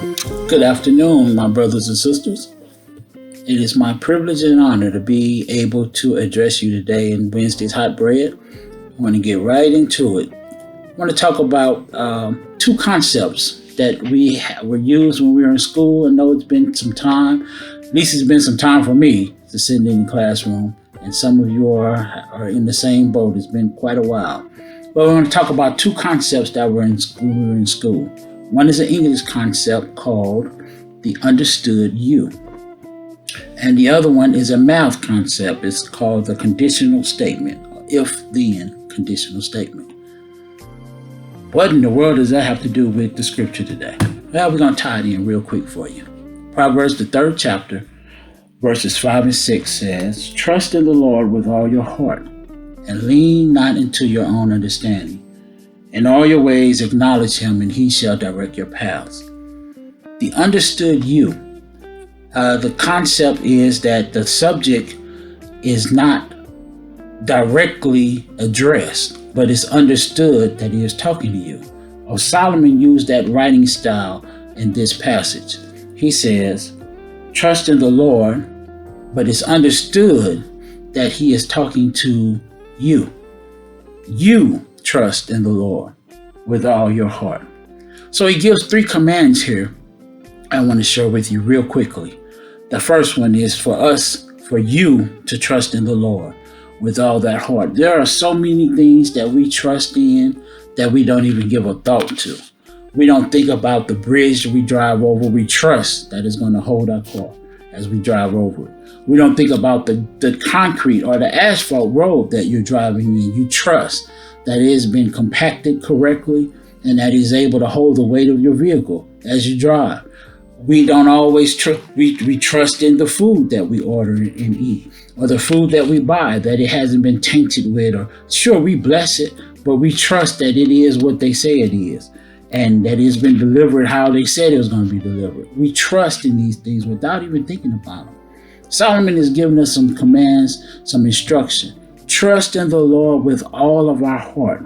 Good afternoon, my brothers and sisters. It is my privilege and honor to be able to address you today in Wednesday's Hot Bread. I want to get right into it. I want to talk about two concepts that were used when we were in school. I know it's been some time. At least it's been some time for me to sit in the classroom. And some of you are in the same boat. It's been quite a while. But we're going to talk about two concepts that were in school. One is an English concept called the understood you. And the other one is a math concept. It's called the conditional statement, or if-then conditional statement. What in the world does that have to do with the scripture today? Well, we're going to tie it in real quick for you. Proverbs, the 3rd chapter, verses 5 and 6 says, "Trust in the Lord with all your heart, and lean not into your own understanding. In all your ways acknowledge him, and he shall direct your paths." The understood you. The concept is that the subject is not directly addressed, but it's understood that he is talking to you. Solomon used that writing style in this passage. He says, trust in the Lord, but it's understood that he is talking to you. You trust in the Lord with all your heart. So he gives 3 commands here I want to share with you real quickly. The first one is for you to trust in the Lord with all that heart. There are so many things that we trust in that we don't even give a thought to. We don't think about the bridge that we drive over. We trust that it's going to hold our car as we drive over it. We don't think about the concrete or the asphalt road that you're driving in. You trust that it has been compacted correctly and that is able to hold the weight of your vehicle as you drive. We don't always we trust in the food that we order and eat, or the food that we buy, that it hasn't been tainted with, or sure, we bless it, but we trust that it is what they say it is, and that it's been delivered how they said it was going to be delivered. We trust in these things without even thinking about them. Solomon is giving us some commands, some instruction. Trust in the Lord with all of our heart.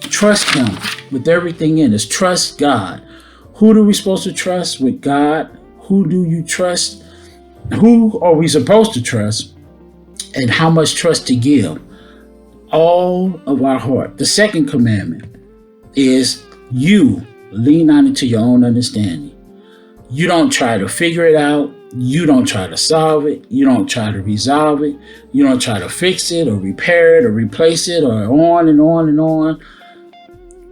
Trust him with everything in us. Trust God. Who are we supposed to trust? With God. Who do you trust? Who are we supposed to trust? And how much trust to give? All of our heart. The second commandment is you lean not into your own understanding. You don't try to figure it out. You don't try to solve it. You don't try to resolve it. You don't try to fix it or repair it or replace it or on and on and on.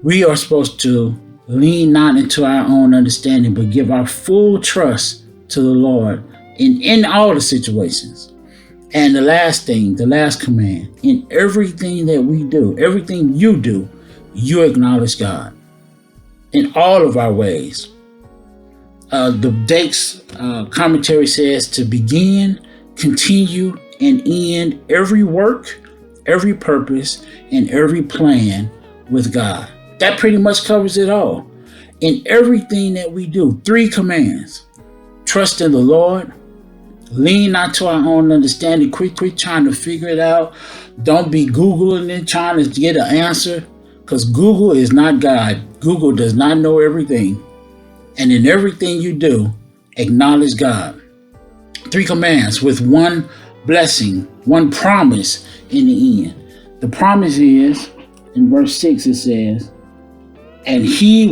We are supposed to lean not into our own understanding, but give our full trust to the Lord in all the situations. And the last command, in everything that we do, everything you do, you acknowledge God in all of our ways. The Dake's commentary says to begin, continue, and end every work, every purpose, and every plan with God. That pretty much covers it all. In everything that we do, 3 commands. Trust in the Lord. Lean not to our own understanding. Quit trying to figure it out. Don't be Googling it, trying to get an answer. Because Google is not God. Google does not know everything. And in everything you do, acknowledge God. 3 commands with 1 blessing, 1 promise in the end. The promise is, in verse 6 it says, and he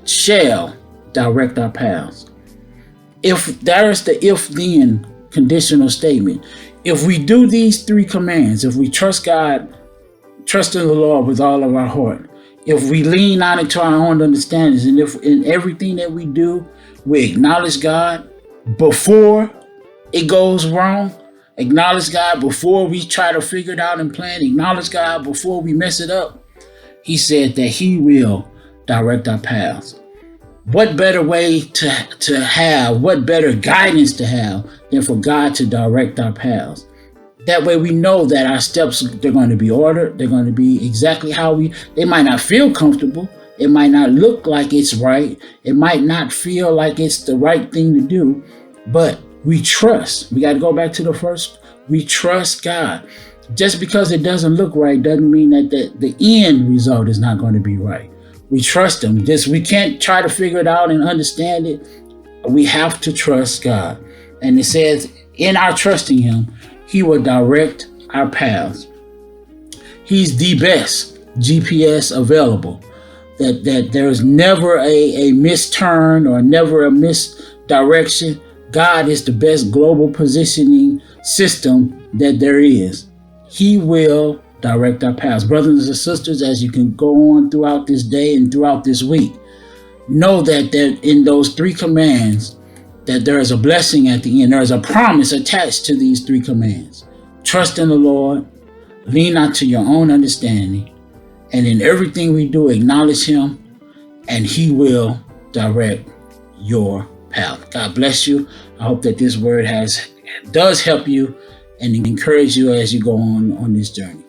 shall direct our paths. If that is the if-then conditional statement. If we do these 3 commands, if we trust God, trust in the Lord with all of our heart, if we lean not into our own understandings, and if in everything that we do, we acknowledge God before it goes wrong, acknowledge God before we try to figure it out and plan, acknowledge God before we mess it up, he said that he will direct our paths. What better way to have, what better guidance to have than for God to direct our paths? That way we know that our steps, they're going to be ordered. They're going to be exactly how they might not feel comfortable. It might not look like it's right. It might not feel like it's the right thing to do, but we trust. We got to go back to the first. We trust God. Just because it doesn't look right doesn't mean that the end result is not going to be right. We trust him. We can't try to figure it out and understand it. We have to trust God. And it says, in our trusting him, he will direct our paths. He's the best GPS available. That there is never a misturn or never a misdirection. God is the best global positioning system that there is. He will direct our paths. Brothers and sisters, as you can go on throughout this day and throughout this week, know that in those 3 commands, that there is a blessing at the end. There is a promise attached to these 3 commands. Trust in the Lord, lean not to your own understanding, and in everything we do, acknowledge him, and he will direct your path. God bless you. I hope that this word does help you and encourage you as you go on this journey.